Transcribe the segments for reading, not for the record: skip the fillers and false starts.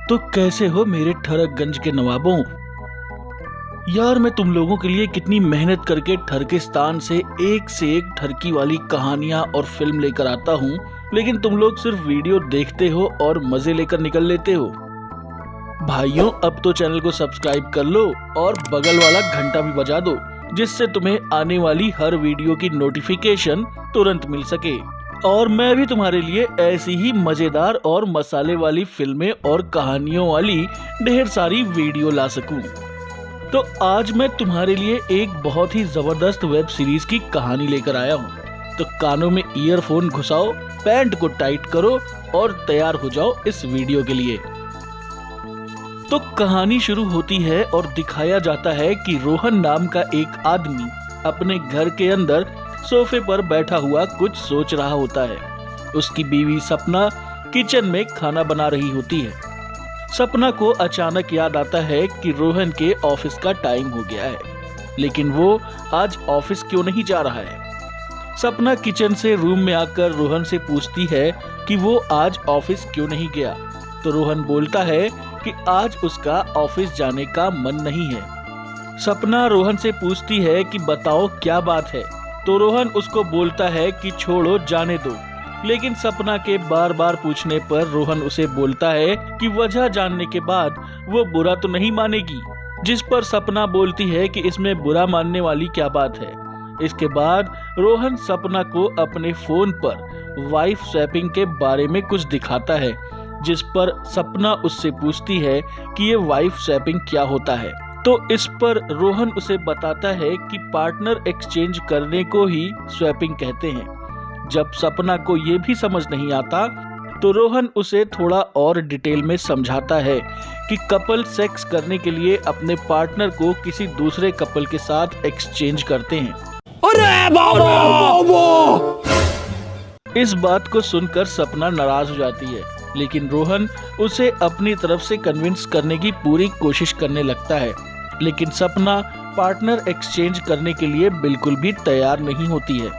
तो कैसे हो मेरे ठरकगंज के नवाबों। यार मैं तुम लोगों के लिए कितनी मेहनत करके ठरकिस्तान से एक ठरकी वाली कहानियां और फिल्म लेकर आता हूँ, लेकिन तुम लोग सिर्फ वीडियो देखते हो और मजे लेकर निकल लेते हो। भाइयों अब तो चैनल को सब्सक्राइब कर लो और बगल वाला घंटा भी बजा दो, जिससे तुम्हें आने वाली हर वीडियो की नोटिफिकेशन तुरंत मिल सके और मैं भी तुम्हारे लिए ऐसी ही मजेदार और मसाले वाली फिल्में और कहानियों वाली ढेर सारी वीडियो ला सकूं। तो आज मैं तुम्हारे लिए एक बहुत ही जबरदस्त वेब सीरीज की कहानी लेकर आया हूं। तो कानों में ईयरफोन घुसाओ, पैंट को टाइट करो और तैयार हो जाओ इस वीडियो के लिए। तो कहानी शुरू होती है और दिखाया जाता है कि रोहन नाम का एक आदमी अपने घर के अंदर सोफे पर बैठा हुआ कुछ सोच रहा होता है। उसकी बीवी सपना किचन में खाना बना रही होती है। सपना को अचानक याद आता है कि रोहन के ऑफिस का टाइम हो गया है, लेकिन वो आज ऑफिस क्यों नहीं जा रहा है। सपना किचन से रूम में आकर रोहन से पूछती है कि वो आज ऑफिस क्यों नहीं गया। तो रोहन बोलता है कि आज उसका ऑफिस जाने का मन नहीं है। सपना रोहन से पूछती है कि बताओ क्या बात है। तो रोहन उसको बोलता है कि छोड़ो जाने दो, लेकिन सपना के बार बार पूछने पर रोहन उसे बोलता है कि वजह जानने के बाद वो बुरा तो नहीं मानेगी। जिस पर सपना बोलती है कि इसमें बुरा मानने वाली क्या बात है। इसके बाद रोहन सपना को अपने फोन पर वाइफ स्वैपिंग के बारे में कुछ दिखाता है, जिस पर सपना उससे पूछती है कि ये वाइफ स्वैपिंग क्या होता है। तो इस पर रोहन उसे बताता है कि पार्टनर एक्सचेंज करने को ही स्वैपिंग कहते हैं। जब सपना को ये भी समझ नहीं आता तो रोहन उसे थोड़ा और डिटेल में समझाता है कि कपल सेक्स करने के लिए अपने पार्टनर को किसी दूसरे कपल के साथ एक्सचेंज करते हैं। अरे बाबा! इस बात को सुनकर सपना नाराज हो जाती है, लेकिन रोहन उसे अपनी तरफ से कन्विंस करने की पूरी कोशिश करने लगता है। लेकिन सपना पार्टनर एक्सचेंज करने के लिए बिल्कुल भी तैयार नहीं होती है।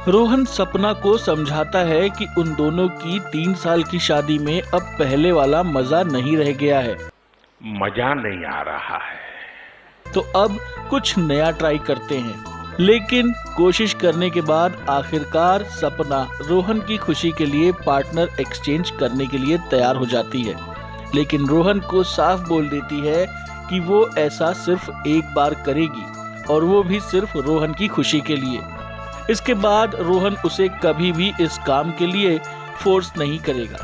रोहन सपना को समझाता है कि उन दोनों की 3 साल की शादी में अब पहले वाला मजा नहीं रह गया है, मजा नहीं आ रहा है, तो अब कुछ नया ट्राई करते हैं। लेकिन कोशिश करने के बाद आखिरकार सपना रोहन की खुशी के लिए पार्टनर एक्सचेंज करने के लिए तैयार हो जाती है, लेकिन रोहन को साफ बोल देती है कि वो ऐसा सिर्फ एक बार करेगी और वो भी सिर्फ रोहन की खुशी के लिए। इसके बाद रोहन उसे कभी भी इस काम के लिए फोर्स नहीं करेगा।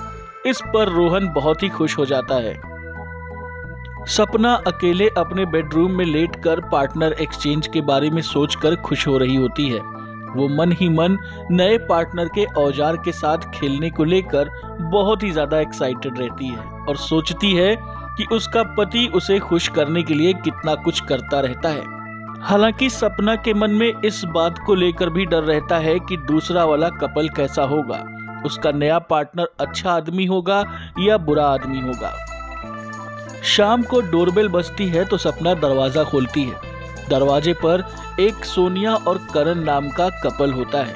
इस पर रोहन बहुत ही खुश हो जाता है। सपना अकेले अपने बेडरूम में लेटकर पार्टनर एक्सचेंज के बारे में सोचकर खुश हो रही होती है। वो मन ही मन नए पार्टनर के औजार के साथ खेलने को लेकर बहुत ही ज्यादा एक्साइटेड रहती है और सोचती है कि उसका पति उसे खुश करने के लिए कितना कुछ करता रहता है। हालांकि सपना के मन में इस बात को लेकर भी डर रहता है कि दूसरा वाला कपल कैसा होगा, उसका नया पार्टनर अच्छा आदमी होगा या बुरा आदमी होगा। शाम को डोरबेल बजती है तो सपना दरवाजा खोलती है। दरवाजे पर एक सोनिया और करण नाम का कपल होता है।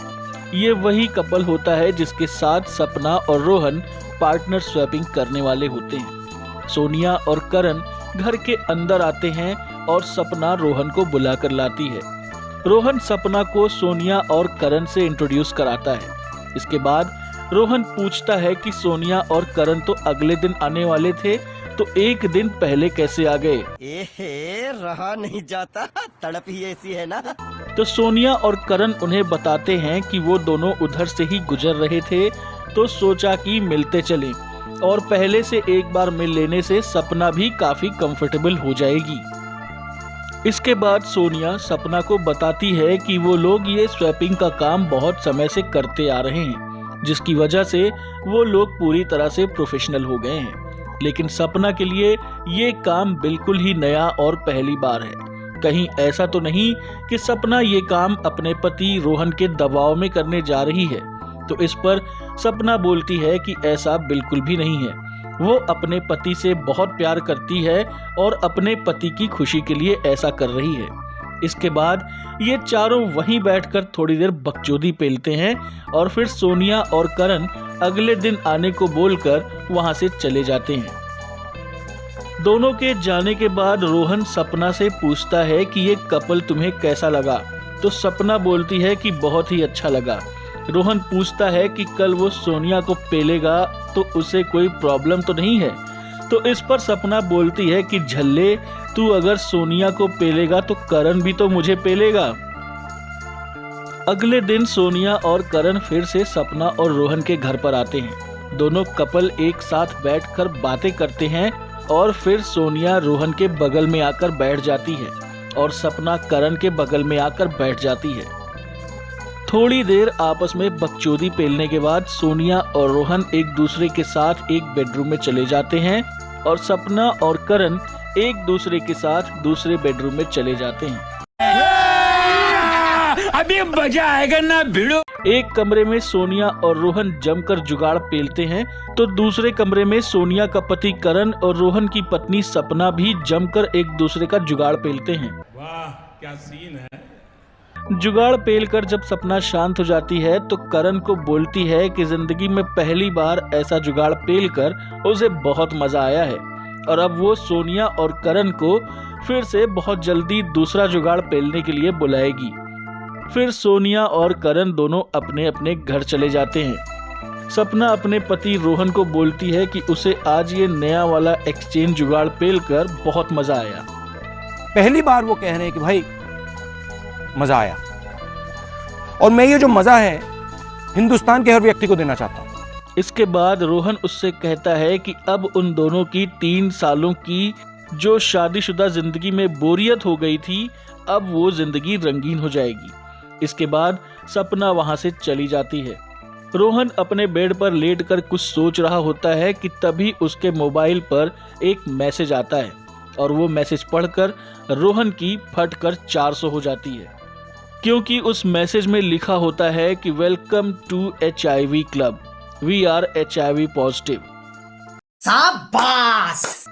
ये वही कपल होता है जिसके साथ सपना और रोहन पार्टनर स्वैपिंग करने वाले होते हैं। सोनिया और करण घर के अंदर आते हैं और सपना रोहन को बुलाकर लाती है। रोहन सपना को सोनिया और करण से इंट्रोड्यूस कराता है। इसके बाद रोहन पूछता है कि सोनिया और करण तो अगले दिन आने वाले थे, तो एक दिन पहले कैसे आ गए। रहा नहीं जाता, तड़प ही ऐसी है ना। तो सोनिया और करण उन्हें बताते हैं कि वो दोनों उधर से ही गुजर रहे थे, तो सोचा कि मिलते चलें और पहले से एक बार मिल लेने से सपना भी काफी कंफर्टेबल हो जाएगी। इसके बाद सोनिया सपना को बताती है कि वो लोग ये स्वैपिंग का काम बहुत समय से करते आ रहे हैं, जिसकी वजह से वो लोग पूरी तरह से प्रोफेशनल हो गए हैं। लेकिन सपना के लिए ये काम बिल्कुल ही नया और पहली बार है। कहीं ऐसा तो नहीं कि सपना ये काम अपने पति रोहन के दबाव में करने जा रही है। तो इस पर सपना बोलती है कि ऐसा बिल्कुल भी नहीं है। वो अपने पति से बहुत प्यार करती है और अपने पति की खुशी के लिए ऐसा कर रही है। इसके बाद ये चारों वहीं बैठकर थोड़ी देर बकचोदी पेलते हैं और फिर सोनिया और करण अगले दिन आने को बोलकर वहां से चले जाते हैं। दोनों के जाने के बाद रोहन सपना से पूछता है कि ये कपल तुम्हें कैसा लगा, तो सपना बोलती है कि बहुत ही अच्छा लगा। रोहन पूछता है कि कल वो सोनिया को पेलेगा तो उसे कोई प्रॉब्लम तो नहीं है, तो इस पर सपना बोलती है कि झल्ले, तू अगर सोनिया को पेलेगा तो करण भी तो मुझे पेलेगा। अगले दिन सोनिया और करण फिर से सपना और रोहन के घर पर आते हैं। दोनों कपल एक साथ बैठकर बातें करते हैं और फिर सोनिया रोहन के बगल में आकर बैठ जाती है और सपना करण के बगल में आकर बैठ जाती है। थोड़ी देर आपस में बकचोदी पेलने के बाद सोनिया और रोहन एक दूसरे के साथ एक बेडरूम में चले जाते हैं और सपना और करण एक दूसरे के साथ दूसरे बेडरूम में चले जाते हैं। अभी मजा आएगा ना भिड़ो। एक कमरे में सोनिया और रोहन जमकर जुगाड़ पेलते हैं तो दूसरे कमरे में सोनिया का पति करण और रोहन की पत्नी सपना भी जमकर एक दूसरे का जुगाड़ पेलते हैं। वाह क्या सीन है। जुगाड़ पेलकर जब सपना शांत हो जाती है तो करण को बोलती है कि जिंदगी में पहली बार ऐसा जुगाड़ पेलकर उसे बहुत मजा आया है और अब वो सोनिया और करण को फिर से बहुत जल्दी दूसरा जुगाड़ पेलने के लिए बुलाएगी। फिर सोनिया और करण दोनों अपने अपने घर चले जाते हैं। सपना अपने पति रोहन को बोलती है कि उसे आज ये नया वाला एक्सचेंज जुगाड़ पेलकर बहुत मजा आया। पहली बार वो कह रहे हैं कि भाई मजा आया और मैं ये जो मजा है हिंदुस्तान के हर व्यक्ति को देना चाहता हूं। इसके बाद रोहन उससे कहता है कि अब उन दोनों की 3 सालों की जो शादीशुदा जिंदगी में बोरियत हो गई थी, अब वो जिंदगी रंगीन हो जाएगी। इसके बाद सपना वहां से चली जाती है। रोहन अपने बेड पर लेटकर कुछ सोच रहा होता है कि तभी उसके मोबाइल पर एक मैसेज आता है और वो मैसेज पढ़कर रोहन की फटकर 400 हो जाती है, क्योंकि उस मैसेज में लिखा होता है कि welcome to HIV club, we are HIV positive. शाबाश।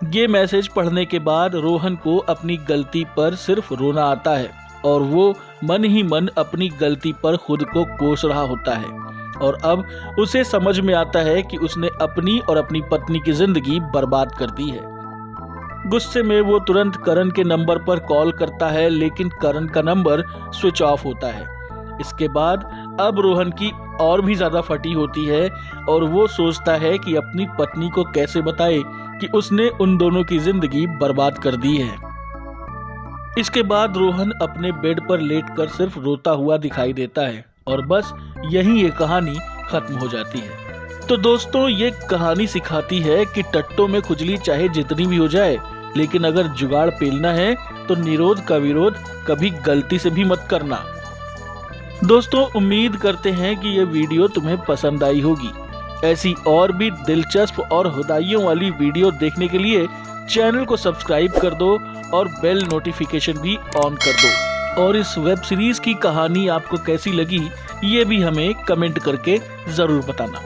ये मैसेज पढ़ने के बाद रोहन को अपनी गलती पर सिर्फ रोना आता है और वो मन ही मन अपनी गलती पर खुद को कोस रहा होता है और अब उसे समझ में आता है कि उसने अपनी और अपनी पत्नी की जिंदगी बर्बाद कर दी है। गुस्से में वो तुरंत करण के नंबर पर कॉल करता है, लेकिन करण का नंबर स्विच ऑफ होता है। इसके बाद अब रोहन की और भी ज्यादा फटी होती है और वो सोचता है कि अपनी पत्नी को कैसे बताए कि उसने उन दोनों की जिंदगी बर्बाद कर दी है। इसके बाद रोहन अपने बेड पर लेटकर सिर्फ रोता हुआ दिखाई देता है और बस यहीं ये कहानी खत्म हो जाती है। तो दोस्तों, ये कहानी सिखाती है कि टट्टों में खुजली चाहे जितनी भी हो जाए, लेकिन अगर जुगाड़ पेलना है तो निरोध का विरोध कभी गलती से भी मत करना। दोस्तों, उम्मीद करते हैं कि ये वीडियो तुम्हें पसंद आई होगी। ऐसी और भी दिलचस्प और हुदाइयों वाली वीडियो देखने के लिए चैनल को सब्सक्राइब कर दो और बेल नोटिफिकेशन भी ऑन कर दो। और इस वेब सीरीज की कहानी आपको कैसी लगी, ये भी हमें कमेंट करके जरूर बताना।